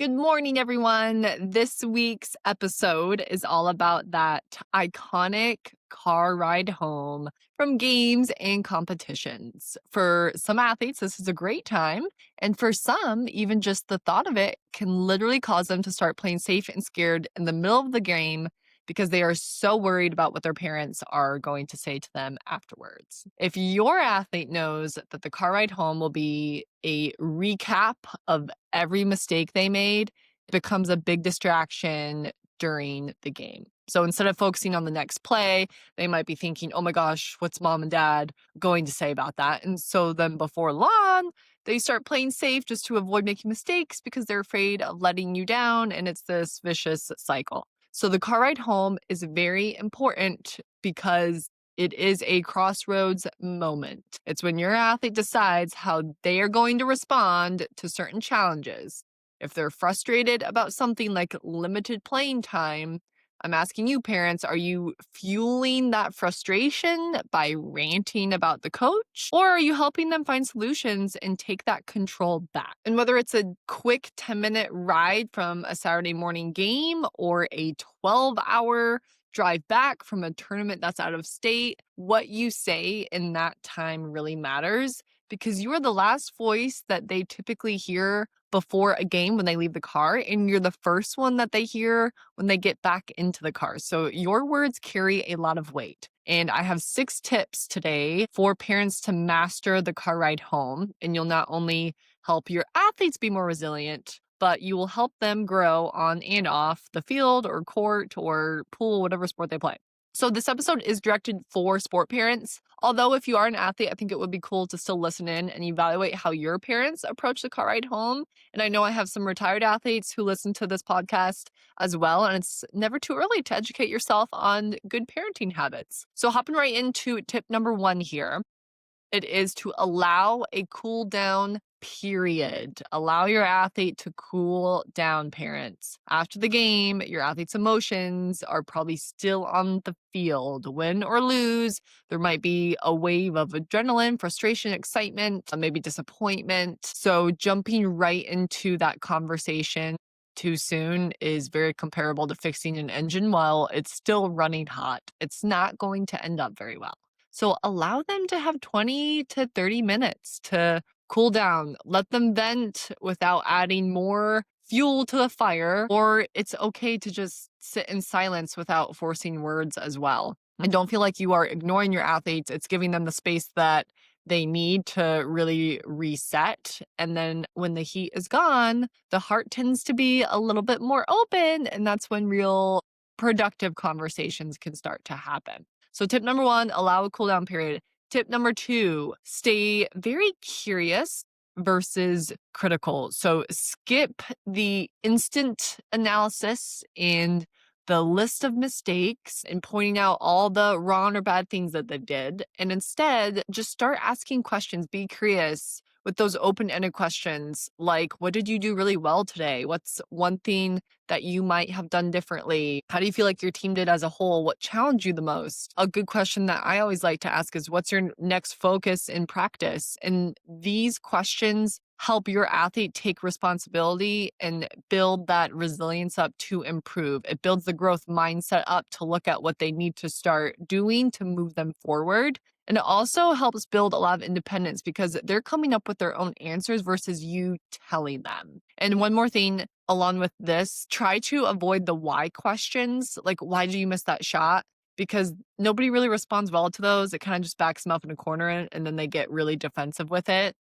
Good morning, everyone. This week's episode is all about that iconic car ride home from games and competitions. For some athletes, this is a great time. And for some, even just the thought of it can literally cause them to start playing safe and scared in the middle of the game because they are so worried about what their parents are going to say to them afterwards. If your athlete knows that the car ride home will be a recap of every mistake they made, it becomes a big distraction during the game. So instead of focusing on the next play, they might be thinking, oh my gosh, what's mom and dad going to say about that? And so then before long, they start playing safe just to avoid making mistakes because they're afraid of letting you down. And it's this vicious cycle. So the car ride home is very important because it is a crossroads moment. It's when your athlete decides how they are going to respond to certain challenges. If they're frustrated about something like limited playing time, I'm asking you, parents, are you fueling that frustration by ranting about the coach? Or are you helping them find solutions and take that control back? And whether it's a quick 10-minute ride from a Saturday morning game or a 12-hour drive back from a tournament that's out of state, what you say in that time really matters because you are the last voice that they typically hear before a game when they leave the car, and you're the first one that they hear when they get back into the car. So your words carry a lot of weight. And I have 6 tips today for parents to master the car ride home. And you'll not only help your athletes be more resilient, but you will help them grow on and off the field or court or pool, whatever sport they play. So this episode is directed for sport parents. Although if you are an athlete, I think it would be cool to still listen in and evaluate how your parents approach the car ride home. And I know I have some retired athletes who listen to this podcast as well. And it's never too early to educate yourself on good parenting habits. So hopping right into tip number 1 here. It is to allow a cool down period. Allow your athlete to cool down, parents. After the game, your athlete's emotions are probably still on the field. Win or lose, there might be a wave of adrenaline, frustration, excitement, maybe disappointment. So jumping right into that conversation too soon is very comparable to fixing an engine while it's still running hot. It's not going to end up very well. So allow them to have 20 to 30 minutes to cool down. Let them vent without adding more fuel to the fire, or it's okay to just sit in silence without forcing words as well. And don't feel like you are ignoring your athletes. It's giving them the space that they need to really reset. And then when the heat is gone, the heart tends to be a little bit more open. And that's when real productive conversations can start to happen. So tip number 1, allow a cool down period. Tip number 2, stay very curious versus critical. So skip the instant analysis and the list of mistakes and pointing out all the wrong or bad things that they did. And instead, just start asking questions. Be curious with those open-ended questions like, what did you do really well today? What's one thing that you might have done differently? How do you feel like your team did as a whole? What challenged you the most? A good question that I always like to ask is, what's your next focus in practice? And these questions help your athlete take responsibility and build that resilience up to improve. It builds the growth mindset up to look at what they need to start doing to move them forward. And it also helps build a lot of independence because they're coming up with their own answers versus you telling them. And one more thing along with this, try to avoid the why questions. Like, why did you miss that shot? Because nobody really responds well to those. It kind of just backs them up in a corner and then they get really defensive with it.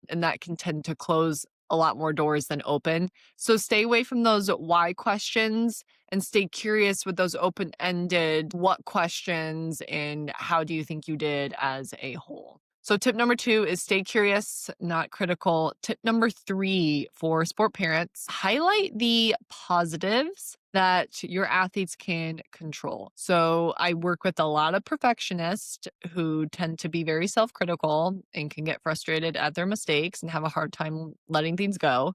And that can tend to close a lot more doors than open. So stay away from those why questions and stay curious with those open-ended what questions and how do you think you did as a whole. So tip number 2 is stay curious, not critical. Tip number 3 for sport parents, highlight the positives that your athletes can control. So I work with a lot of perfectionists who tend to be very self-critical and can get frustrated at their mistakes and have a hard time letting things go.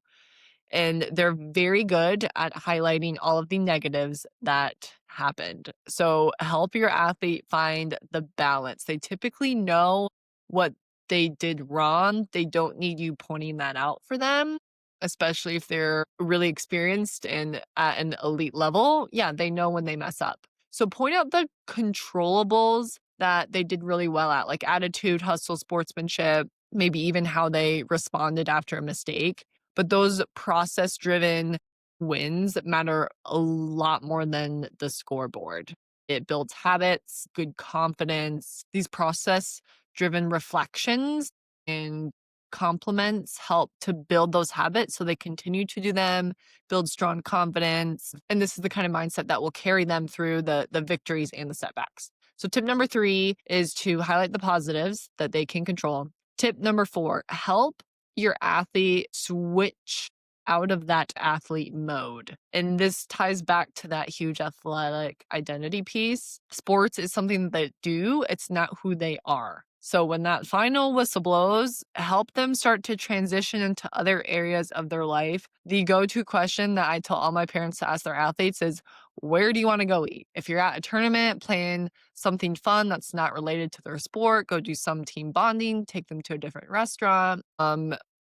And they're very good at highlighting all of the negatives that happened. So help your athlete find the balance. They typically know what they did wrong. They don't need you pointing that out for them. especially if they're really experienced and at an elite level. Yeah, they know when they mess up. So point out the controllables that they did really well at, like attitude, hustle, sportsmanship, maybe even how they responded after a mistake. But those process driven wins matter a lot more than the scoreboard. It builds habits, good confidence. These process driven reflections and compliments help to build those habits so they continue to do them, build strong confidence. And this is the kind of mindset that will carry them through the victories and the setbacks. So tip number 3 is to highlight the positives that they can control. Tip number 4, help your athlete switch out of that athlete mode. And this ties back to that huge athletic identity piece. Sports is something that they do, it's not who they are. So when that final whistle blows, help them start to transition into other areas of their life. The go-to question that I tell all my parents to ask their athletes is, where do you want to go eat? If you're at a tournament playing something fun that's not related to their sport, go do some team bonding, take them to a different restaurant,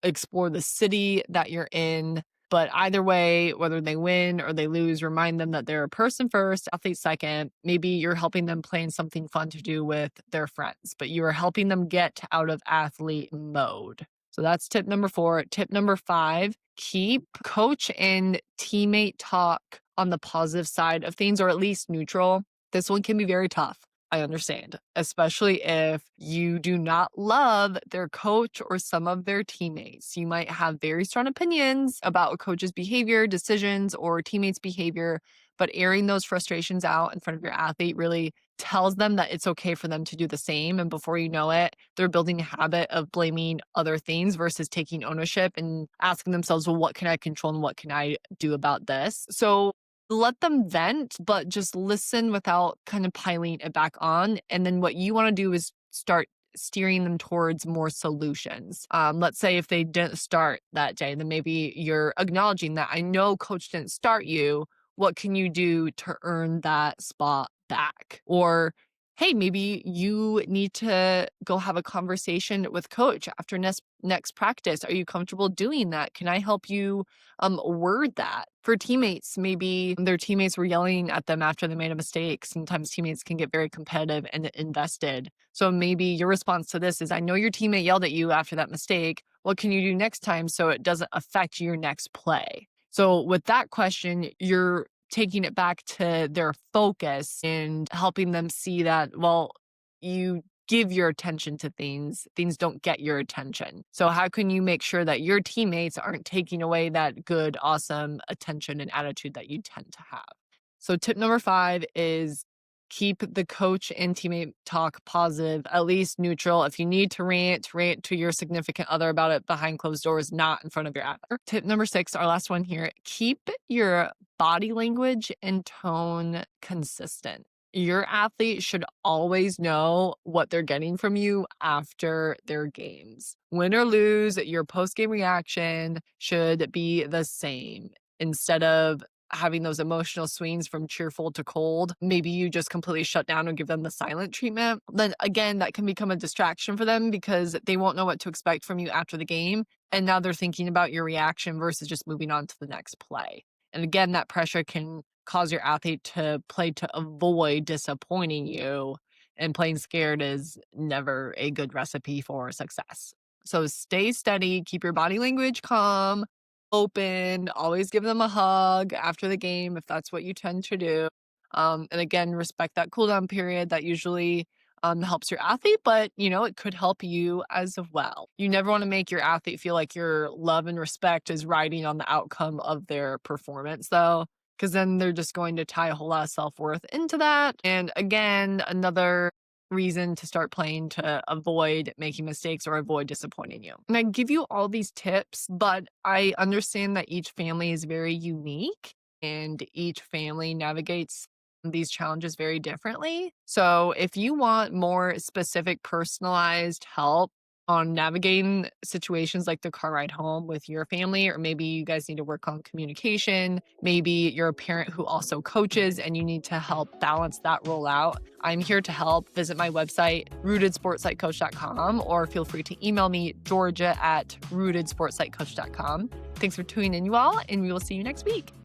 explore the city that you're in. But either way, whether they win or they lose, remind them that they're a person first, athlete second. Maybe you're helping them plan something fun to do with their friends, but you are helping them get out of athlete mode. So that's tip number 4. Tip number 5, keep coach and teammate talk on the positive side of things, or at least neutral. This one can be very tough. I understand, especially if you do not love their coach or some of their teammates. You might have very strong opinions about a coach's behavior, decisions, or teammates' behavior, but airing those frustrations out in front of your athlete really tells them that it's okay for them to do the same. And before you know it, they're building a habit of blaming other things versus taking ownership and asking themselves, well, what can I control and what can I do about this? So let them vent, but just listen without kind of piling it back on. And then what you want to do is start steering them towards more solutions. Let's say if they didn't start that day, then maybe you're acknowledging that I know coach didn't start you. What can you do to earn that spot back? Or hey, maybe you need to go have a conversation with coach after next practice. Are you comfortable doing that? Can I help you word that? For teammates, maybe their teammates were yelling at them after they made a mistake. Sometimes teammates can get very competitive and invested. So maybe your response to this is, I know your teammate yelled at you after that mistake. What can you do next time so it doesn't affect your next play? So with that question, you're taking it back to their focus and helping them see that, well, you give your attention to things don't get your attention. So how can you make sure that your teammates aren't taking away that good, awesome attention and attitude that you tend to have? So tip number 5 is keep the coach and teammate talk positive, at least neutral. If you need to rant to your significant other about it behind closed doors, not in front of your athlete. Tip number 6, our last one here, keep your body language and tone consistent. Your athlete should always know what they're getting from you after their games. Win or lose, your post-game reaction should be the same. Instead of having those emotional swings from cheerful to cold, maybe you just completely shut down and give them the silent treatment. Then again, that can become a distraction for them because they won't know what to expect from you after the game. And now they're thinking about your reaction versus just moving on to the next play. And again, that pressure can cause your athlete to play to avoid disappointing you. And playing scared is never a good recipe for success. So stay steady, keep your body language calm, open, always give them a hug after the game if that's what you tend to do. And again, respect that cool down period that usually helps your athlete, but it could help you as well. You never want to make your athlete feel like your love and respect is riding on the outcome of their performance though, because then they're just going to tie a whole lot of self-worth into that. And again, another reason to start playing to avoid making mistakes or avoid disappointing you. And I give you all these tips, but I understand that each family is very unique and each family navigates these challenges very differently. So if you want more specific personalized help on navigating situations like the car ride home with your family, or maybe you guys need to work on communication, maybe you're a parent who also coaches and you need to help balance that role out, I'm here to help. Visit my website, rootedsportspsychcoach.com, or feel free to email me, Georgia at rootedsportspsychcoach.com. Thanks for tuning in, you all, and we will see you next week.